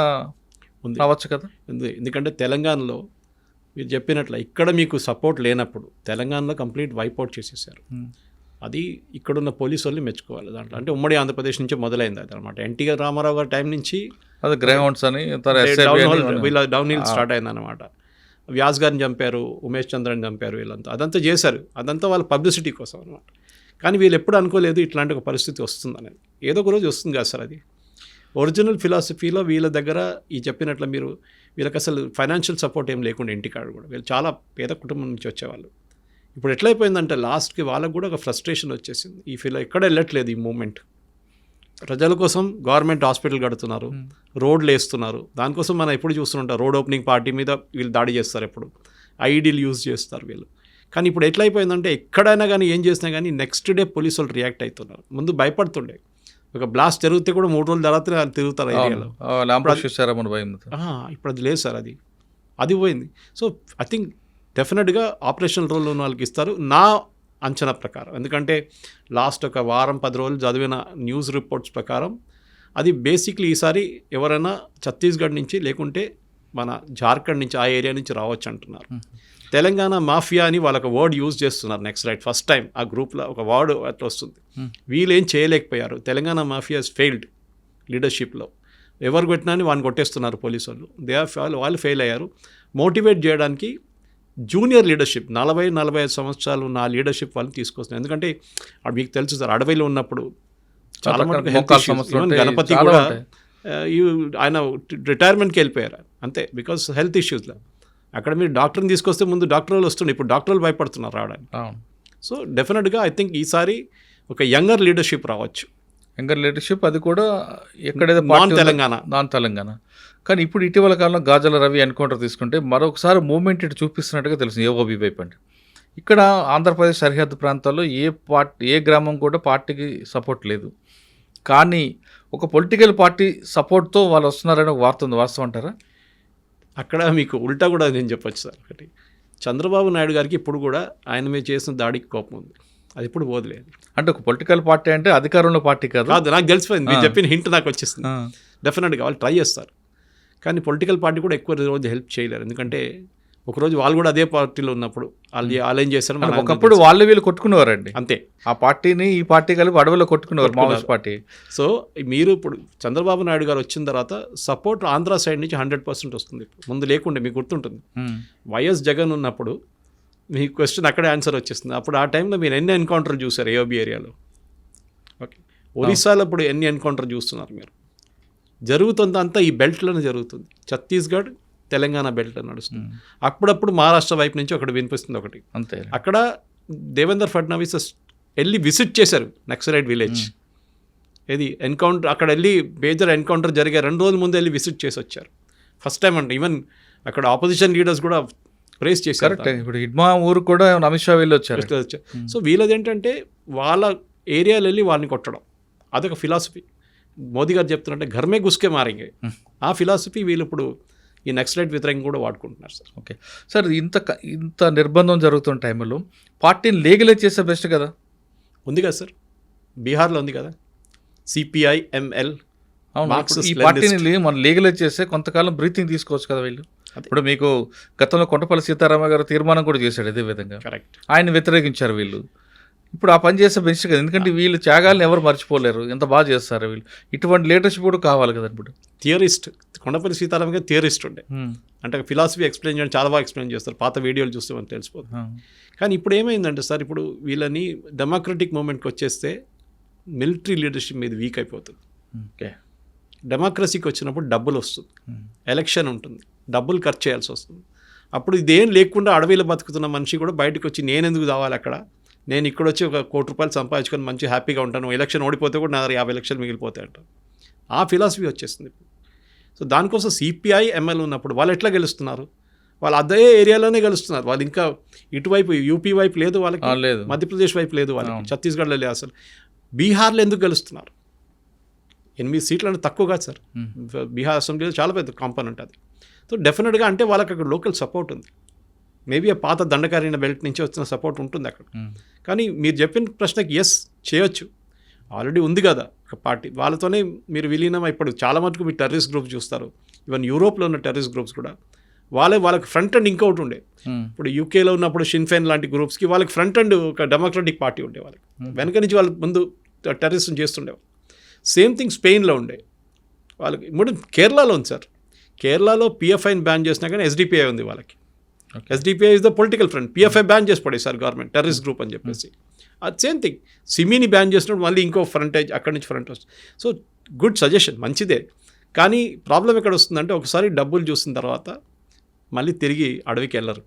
ఉంది, రావచ్చు కదా. ఎందుకంటే తెలంగాణలో మీరు చెప్పినట్లు ఇక్కడ మీకు సపోర్ట్ లేనప్పుడు తెలంగాణలో కంప్లీట్ వైపౌట్ చేసేసారు. అది ఇక్కడున్న పోలీసు వాళ్ళు మెచ్చుకోవాలి దాంట్లో. అంటే ఉమ్మడి ఆంధ్రప్రదేశ్ నుంచి మొదలైంది అది అనమాట. ఎన్టీఆర్ రామారావు గారి టైం నుంచి అది గ్రేహౌండ్స్ అని వీళ్ళ డౌన్ హిల్ స్టార్ట్ అయిందన్నమాట. వ్యాస్ గారిని చంపారు, ఉమేష్ చంద్రని చంపారు, వీళ్ళంతా అదంతా చేశారు. అదంతా వాళ్ళ పబ్లిసిటీ కోసం అనమాట. కానీ వీళ్ళు ఎప్పుడు అనుకోలేదు ఇట్లాంటి ఒక పరిస్థితి వస్తుంది అనేది. ఏదో ఒక రోజు వస్తుంది కదా సార్. అది ఒరిజినల్ ఫిలాసఫీలో వీళ్ళ దగ్గర ఈ చెప్పినట్లు మీరు వీళ్ళకి అసలు ఫైనాన్షియల్ సపోర్ట్ ఏం లేకుండా ఇంటికాడ కూడా వీళ్ళు చాలా పేద కుటుంబం నుంచి వచ్చేవాళ్ళు. ఇప్పుడు ఎట్లయిపోయిందంటే లాస్ట్కి వాళ్ళకు కూడా ఒక ఫ్రస్ట్రేషన్ వచ్చేసింది. ఈ ఫీల్ ఎక్కడ వెళ్ళట్లేదు ఈ మూమెంట్. ప్రజల కోసం గవర్నమెంట్ హాస్పిటల్ కడుతున్నారు, రోడ్లు వేస్తున్నారు. దానికోసం మనం ఎప్పుడు చూస్తుంటాం రోడ్ ఓపెనింగ్ పార్టీ మీద వీళ్ళు దాడి చేస్తారు, ఎప్పుడు ఐఈడీలు యూజ్ చేస్తారు వీళ్ళు. కానీ ఇప్పుడు ఎట్లయిపోయిందంటే ఎక్కడైనా కానీ ఏం చేసినా కానీ నెక్స్ట్ డే పోలీసు వాళ్ళు రియాక్ట్ అవుతున్నారు. ముందు భయపడుతుండే, ఒక బ్లాస్ట్ జరిగితే కూడా 3 రోజుల తర్వాత తిరుగుతారు ఏరియాలో. ఇప్పుడు అది లేదు సార్, అది పోయింది. సో ఐ థింక్ డెఫినెట్గా ఆపరేషన్ రోల్ ఉన్న వాళ్ళకి ఇస్తారు నా అంచనా ప్రకారం. ఎందుకంటే లాస్ట్ ఒక వారం 10 రోజులు చదివిన న్యూస్ రిపోర్ట్స్ ప్రకారం అది బేసిక్లీ ఈసారి ఎవరైనా ఛత్తీస్గఢ్ నుంచి లేకుంటే మన జార్ఖండ్ నుంచి ఆ ఏరియా నుంచి రావచ్చు అంటున్నారు. తెలంగాణ మాఫియా అని వాళ్ళకి వర్డ్ యూజ్ చేస్తున్నారు నెక్స్ట్ రైట్. ఫస్ట్ టైం ఆ గ్రూప్లో ఒక వర్డ్ అట్లా వస్తుంది. వీళ్ళు ఏం చేయలేకపోయారు. తెలంగాణ మాఫియా ఇస్ ఫెయిల్డ్ లీడర్షిప్లో. ఎవరు కొట్టినా అని వాడిని కొట్టేస్తున్నారు పోలీసు వాళ్ళు. వాళ్ళు ఫెయిల్ అయ్యారు. మోటివేట్ చేయడానికి జూనియర్ లీడర్షిప్ 40-45 సంవత్సరాలు ఉన్న లీడర్షిప్ వాళ్ళని తీసుకొస్తున్నారు. ఎందుకంటే మీకు తెలుసు సార్, అడవిలో ఉన్నప్పుడు చాలా మటుకు హెల్త్ ఇష్యూస్, గణపతి కూడా ఆయన రిటైర్మెంట్కి వెళ్ళిపోయారు అంతే, బికాస్ హెల్త్ ఇష్యూస్లో. అక్కడ మీరు డాక్టర్ని తీసుకొస్తే ముందు డాక్టర్ వాళ్ళు వస్తుండే, ఇప్పుడు డాక్టర్ వాళ్ళు భయపడుతున్నారు రావడానికి. సో డెఫినెట్గా ఐ థింక్ ఈసారి ఒక యంగర్ లీడర్షిప్ రావచ్చు. యంగర్ లీడర్షిప్, అది కూడా ఎక్కడైతే నాన్ తెలంగాణ. కానీ ఇప్పుడు ఇటీవల కాలంలో గాజల రవి ఎన్కౌంటర్ తీసుకుంటే మరొకసారి మూవ్మెంట్ ఇటు చూపిస్తున్నట్టుగా తెలిసింది ఏఓబీ వైపు అండి. ఇక్కడ ఆంధ్రప్రదేశ్ సరిహద్దు ప్రాంతాల్లో ఏ గ్రామం కూడా పార్టీకి సపోర్ట్ లేదు, కానీ ఒక పొలిటికల్ పార్టీ సపోర్ట్తో వాళ్ళు వస్తున్నారని ఒక వార్త ఉంది, వాస్తవం అంటారా? అక్కడ మీకు ఉల్టా కూడా నేను చెప్పొచ్చు సార్. ఒకటి, చంద్రబాబు నాయుడు గారికి ఇప్పుడు కూడా ఆయన మీద చేసిన దాడికి కోపం ఉంది, అది ఇప్పుడు పోదులేదు. అంటే ఒక పొలిటికల్ పార్టీ అంటే అధికారంలో పార్టీ కాదు, నాకు తెలిసిపోయింది. మీరు చెప్పిన హింట్ నాకు వచ్చేస్తుంది. డెఫినెట్గా వాళ్ళు ట్రై చేస్తారు, కానీ పొలిటికల్ పార్టీ కూడా ఎక్కువ రోజు హెల్ప్ చేయలేరు. ఎందుకంటే ఒకరోజు వాళ్ళు కూడా అదే పార్టీలో ఉన్నప్పుడు వాళ్ళు ఏం చేస్తారు, ఒకప్పుడు వాళ్ళు వీళ్ళు కొట్టుకునేవారండి అంతే. ఆ పార్టీని ఈ పార్టీ కలిపి అడవిలో కొట్టుకునేవారు మావోయిస్ట్ పార్టీ. సో మీరు ఇప్పుడు చంద్రబాబు నాయుడు గారు వచ్చిన తర్వాత సపోర్ట్ ఆంధ్ర సైడ్ నుంచి 100% వస్తుంది. ముందు లేకుండే మీకు గుర్తుంటుంది, వైఎస్ జగన్ ఉన్నప్పుడు మీ క్వశ్చన్ అక్కడే ఆన్సర్ వచ్చేస్తుంది. అప్పుడు ఆ టైంలో మీరు ఎన్ని ఎన్కౌంటర్ చూసారు ఏఓబీ ఏరియాలో? ఓకే, ఒరిస్సాలో ఇప్పుడు ఎన్ని ఎన్కౌంటర్ చూస్తున్నారు మీరు? జరుగుతుంది అంతా ఈ బెల్ట్లోనే జరుగుతుంది. ఛత్తీస్గఢ్, తెలంగాణ బెల్ట్ నడుస్తుంది. అప్పుడప్పుడు మహారాష్ట్ర వైపు నుంచి ఒకటి వినిపిస్తుంది ఒకటి అంతే. అక్కడ దేవేంద్ర ఫడ్నవీస్ వెళ్ళి విజిట్ చేశారు నక్సలైట్ విలేజ్. ఇది ఎన్కౌంటర్, అక్కడ వెళ్ళి మేజర్ ఎన్కౌంటర్ జరిగే 2 రోజుల ముందు వెళ్ళి విజిట్ చేసి వచ్చారు. ఫస్ట్ టైం అంటే ఈవెన్ అక్కడ ఆపోజిషన్ లీడర్స్ కూడా ప్రేస్ చేశారు. ఇప్పుడు హిడ్మా ఊరు కూడా అమిత్ షా వెళ్ళి వచ్చారు. సో వీళ్ళది ఏంటంటే వాళ్ళ ఏరియాలో వెళ్ళి వాళ్ళని కొట్టడం, అదొక ఫిలాసఫీ. మోదీ గారు చెప్తున్నట్టే ఘర్మే గుస్కే మారింగే, ఆ ఫిలాసఫీ వీళ్ళు ఇప్పుడు ఈ నక్సలైట్ వ్యతిరేకంగా కూడా వాడుకుంటున్నారు సార్. ఓకే సార్, ఇంత నిర్బంధం జరుగుతున్న టైంలో పార్టీని లీగలైజ్ చేస్తే బెస్ట్ కదా? ఉంది కదా సార్, బీహార్లో ఉంది కదా సిపిఐ ఎంఎల్. ఈ పార్టీని మనం లీగలైజ్ చేస్తే కొంతకాలం బ్రీతింగ్ తీసుకోవచ్చు కదా వీళ్ళు. ఇప్పుడు మీకు గతంలో కొండపల్లి సీతారామ గారు తీర్మానం కూడా చేశాడు ఇదే విధంగా, కరెక్ట్. ఆయన వ్యతిరేకించారు వీళ్ళు. ఇప్పుడు ఆ పని చేస్తే బెస్ట్ కదా, ఎందుకంటే వీళ్ళు త్యాగాలను ఎవరు మర్చిపోలేరు, ఎంత బాగా చేస్తారు వీళ్ళు. ఇటువంటి లీడర్షిప్ కూడా కావాలి కదా. ఇప్పుడు థియరిస్ట్ కొండపల్లి సీతారామ గారు థియరిస్ట్ ఉండే, అంటే ఫిలాసఫీ ఎక్స్ప్లెయిన్ చేయడం చాలా బాగా ఎక్స్ప్లెయిన్ చేస్తారు. పాత వీడియోలు చూస్తే మనకు తెలిసిపోతుంది. కానీ ఇప్పుడు ఏమైందంటే సార్, ఇప్పుడు వీళ్ళని డెమోక్రటిక్ మూమెంట్కి వచ్చేస్తే మిలిటరీ లీడర్షిప్ మీద వీక్ అయిపోతుంది. ఓకే, డెమోక్రసీకి వచ్చినప్పుడు డబ్బులు వస్తుంది, ఎలక్షన్ ఉంటుంది, డబ్బులు ఖర్చు చేయాల్సి వస్తుంది. అప్పుడు ఇదేం లేకుండా అడవిలో బతుకుతున్న మనిషి కూడా బయటకు వచ్చి నేను ఎందుకు కావాలి అక్కడ, నేను ఇక్కడ వచ్చి ఒక 1 కోటి రూపాయలు సంపాదించుకొని మంచి హ్యాపీగా ఉంటాను, ఎలక్షన్ ఓడిపోతే కూడా నా దగ్గర 50 లక్షలు మిగిలిపోతాయి అంట. ఆ ఫిలాసఫీ వచ్చేస్తుంది ఇప్పుడు. సో దానికోసం సిపిఐ ఎంఎల్ ఉన్నప్పుడు వాళ్ళు ఎట్లా గెలుస్తున్నారు? వాళ్ళు అదే ఏరియాలోనే గెలుస్తున్నారు. వాళ్ళు ఇంకా ఇటువైపు యూపీ వైపు లేదు వాళ్ళకి, మధ్యప్రదేశ్ వైపు లేదు వాళ్ళకి, ఛత్తీస్గఢ్లో లేదు అసలు. బీహార్లో ఎందుకు గెలుస్తున్నారు? 8 సీట్లు అంటే తక్కువ కాదు సార్. బీహార్ అసెంబ్లీలో చాలా పెద్ద కాంపోనెంట్ అది. సో డెఫినెట్గా అంటే వాళ్ళకి అక్కడ లోకల్ సపోర్ట్ ఉంది. మేబీ ఆ పాత దండకారీన బెల్ట్ నుంచి వచ్చిన సపోర్ట్ ఉంటుంది అక్కడ. కానీ మీరు చెప్పిన ప్రశ్నకి ఎస్ చేయొచ్చు, ఆల్రెడీ ఉంది కదా ఒక పార్టీ, వాళ్ళతోనే మీరు విలీనం. ఇప్పుడు చాలా మటుకు మీరు టెర్రరిస్ట్ గ్రూప్స్ చూస్తారు, ఈవెన్ యూరోప్లో ఉన్న టెర్రరిస్ట్ గ్రూప్స్ కూడా వాళ్ళకి ఫ్రంట్ అండ్ ఇంకొకటి ఉండే. ఇప్పుడు యూకేలో ఉన్నప్పుడు షిన్ఫెన్ లాంటి గ్రూప్స్కి వాళ్ళకి ఫ్రంట్ అండ్ ఒక డెమోక్రటిక్ పార్టీ ఉండే, వాళ్ళకి వెనక నుంచి వాళ్ళకి ముందు టెర్రరిజం చేస్తుండేవాళ్ళు. సేమ్ థింగ్ స్పెయిన్లో ఉండే వాళ్ళకి. ఇప్పుడు కేరళలో ఉంది సార్, కేరళలో పిఎఫ్ఐని బ్యాన్ చేసినా కానీ ఎస్డిపిఐ ఉంది వాళ్ళకి. SDPI is the political front. PFI ban చేసి పడేసారు గవర్నమెంట్, టెర్రరిస్ట్ గ్రూప్ అని చెప్పేసి. అది సేమ్ థింగ్ సిమీని బ్యాన్ చేసినప్పుడు మళ్ళీ ఇంకో ఫ్రంటేజ్ అక్కడి నుంచి ఫ్రంట్ వస్తుంది. సో గుడ్ సజెషన్, మంచిదే. కానీ ప్రాబ్లం ఎక్కడ వస్తుందంటే ఒకసారి డబ్బులు చూసిన తర్వాత మళ్ళీ తిరిగి అడవికి వెళ్ళరు,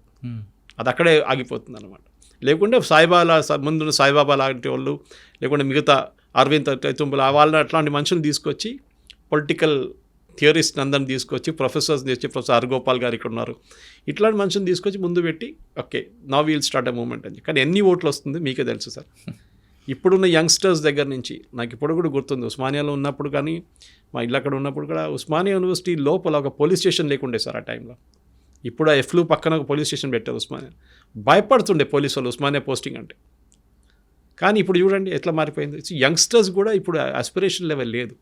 అది అక్కడే ఆగిపోతుంది అనమాట. లేకుంటే సాయిబాబా ముందున్న సాయిబాబా లాంటి వాళ్ళు, లేకుంటే మిగతా అరవింద్ తుంబుల వాళ్ళని అట్లాంటి మనుషులు తీసుకొచ్చి, పొలిటికల్ థియరిస్ట్ అందరిని తీసుకొచ్చి, ప్రొఫెసర్స్ తెచ్చి, ప్రొఫెసర్ హర్గోపాల్ గారు ఇక్కడ ఉన్నారు, ఇట్లాంటి మనుషులు తీసుకొచ్చి ముందు పెట్టి okay now we'll start a moment అని. కానీ ఎన్ని ఓట్లు వస్తుంది మీకే తెలుసు సార్. ఇప్పుడున్న యంగ్స్టర్స్ దగ్గర నుంచి నాకు ఇప్పుడు కూడా గుర్తుంది, ఉస్మానియాలో ఉన్నప్పుడు కానీ మా ఇల్లు అక్కడ ఉన్నప్పుడు కూడా ఉస్మానియా యూనివర్సిటీ లోపల ఒక పోలీస్ స్టేషన్ లేకుండే సార్ ఆ టైంలో. ఇప్పుడు ఆ ఎఫ్లు పక్కన ఒక పోలీస్ స్టేషన్ పెట్టారు ఉస్మానియా. భయపడుతుండే పోలీసు వాళ్ళు ఉస్మానియా పోస్టింగ్ అంటే. కానీ ఇప్పుడు చూడండి ఎట్లా మారిపోయింది. యంగ్స్టర్స్ కూడా ఇప్పుడు ఆస్పిరేషన్ లెవెల్ లేదు.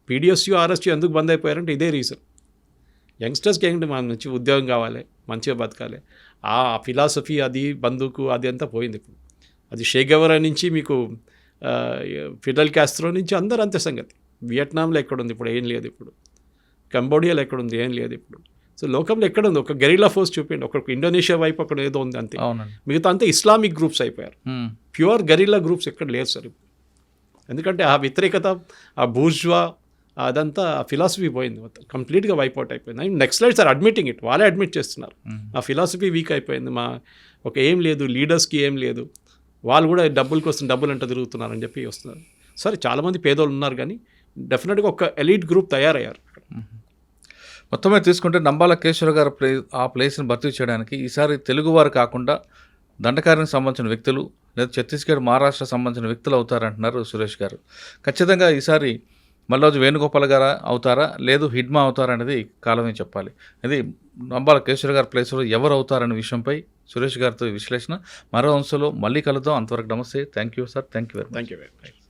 పీడిఎస్యూ ఆర్ఎస్యూ ఎందుకు బంద్ అయిపోయారంటే ఇదే రీజన్. యంగ్స్టర్స్కి ఏంటంటే మన మంచి ఉద్యోగం కావాలి, మంచిగా బతకాలి, ఆ ఫిలాసఫీ అది బందూకు అది అంతా పోయింది ఇప్పుడు. అది షే గెవరా నుంచి మీకు ఫిడెల్ కాస్ట్రో నుంచి అందరూ అంతే సంగతి. వియట్నాంలో ఎక్కడుంది ఇప్పుడు? ఏం లేదు ఇప్పుడు. కంబోడియాలో ఎక్కడుంది? ఏం లేదు ఇప్పుడు. సో లోకంలో ఎక్కడుంది? ఒక గెరిలా ఫోర్స్ చూపిండి. ఒక ఇండోనేషియా వైపు అక్కడ ఏదో ఉంది అంతే. అవునండి. మిగతా అంతా ఇస్లామిక్ గ్రూప్స్ అయిపోయారు. ప్యూర్ గెరిలా గ్రూప్స్ ఎక్కడ లేదు సార్ ఇప్పుడు. ఎందుకంటే ఆ వ్యతిరేకత, ఆ బూర్జ్వా, అదంతా ఆ ఫిలాసఫీ పోయింది మొత్తం, కంప్లీట్గా వైప్అవుట్ అయిపోయింది. And next slide sir admitting it, వాళ్ళే అడ్మిట్ చేస్తున్నారు. ఆ ఫిలాసఫీ వీక్ అయిపోయింది, మా ఒక ఏం లేదు, లీడర్స్కి ఏం లేదు, వాళ్ళు కూడా డబ్బుల కోసం డబ్బులు అంటే తిరుగుతున్నారని చెప్పి వస్తున్నారు. సరే చాలామంది పేదోళ్ళు ఉన్నారు, కానీ డెఫినెట్గా ఒక ఎలీట్ గ్రూప్ తయారయ్యారు. మొత్తం మీద తీసుకుంటే నంబాల కేశవ గారు ఆ ప్లేస్ని భర్తీ చేయడానికి ఈసారి తెలుగువారు కాకుండా దండకార్యానికి సంబంధించిన వ్యక్తులు లేదా ఛత్తీస్గఢ్, మహారాష్ట్ర సంబంధించిన వ్యక్తులు అవుతారంటున్నారు సురేష్ గారు. ఖచ్చితంగా ఈసారి మల్లోజు వేణుగోపాల్ గారు అవుతారా, లేదు హిడ్మా అవుతారా అనేది కాలమే చెప్పాలి. అది నంబాల కేశవ గారి ప్లేస్లో ఎవరు అవుతారనే విషయంపై సురేష్ గారితో విశ్లేషణ. మరో అంశంలో మళ్ళీ కలుద్దాం. అంతవరకు నమస్తే. Thank you sir. Thank you very much.